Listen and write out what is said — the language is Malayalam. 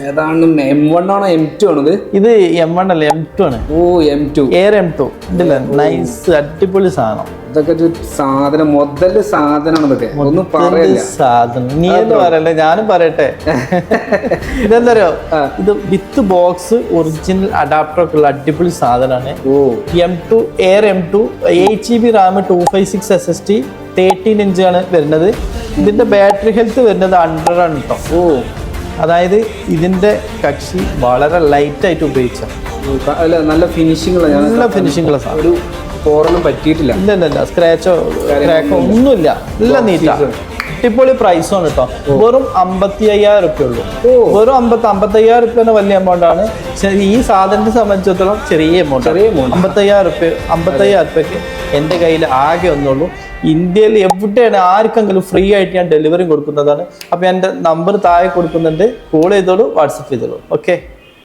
ഏതാണ് M1 ആണോ M2 ആണോ ഇത് M1 അല്ല M2 ആണ്. ഓ M2 Air M2 ഇതില്ലേ നൈസ് അടിപൊളി സാധനം. ഇതൊക്കെ സാധനം മുതല് സാധനമാണ് ഇതൊക്കെ ഒന്നും പറയല്ല സാധനം. നീ എന്ന് പറയല്ലേ ഞാനും പറയട്ടെ. ഇതെന്തറിയോ ഇത് വിത്ത് ബോക്സ് ഒറിജിനൽ അഡാപ്റ്റർ ഒക്കെ ഉള്ള അടിപൊളി സാധനമാണ്. M2 Air M2 8GB RAM 256 SSD 13 inch ആണ് വരുന്നത്. ഇതിന്റെ ബാറ്ററി ഹെൽത്ത് വരുന്നത് 100 ആണ് കേട്ടോ. അതായത് ഇതിന്റെ കക്ഷി വളരെ ലൈറ്റ് ആയിട്ട് ഉപയോഗിച്ച നല്ല ഫിനിഷിംഗ് ഒരു പോറൊന്നും പറ്റിയിട്ടില്ല. ഇല്ല സ്ക്രാച്ചോ ക്രാക്കോ ഒന്നുമില്ല. എല്ലാം നീറ്റാ. അടിപൊളി പ്രൈസാണ് കേട്ടോ. വെറും 55,000 റുപ്യ ഉള്ളൂ. വെറും 55,000 റുപ്യ വലിയ എമൗണ്ട് ആണ്. ഈ സാധനത്തെ സംബന്ധിച്ചിടത്തോളം ചെറിയ എമൗണ്ട്. 55,000 റുപ്യക്ക് എൻ്റെ കയ്യിൽ ആകെ ഒന്നുള്ളൂ. ഇന്ത്യയിൽ എവിടെയാണ് ആർക്കെങ്കിലും ഫ്രീ ആയിട്ട് ഞാൻ ഡെലിവറി കൊടുക്കുന്നതാണ്. അപ്പോൾ എൻ്റെ നമ്പർ താഴെ കൊടുക്കുന്നുണ്ട്. കോൾ ചെയ്തോളൂ, വാട്സപ്പ് ചെയ്തോളൂ. ഓക്കെ.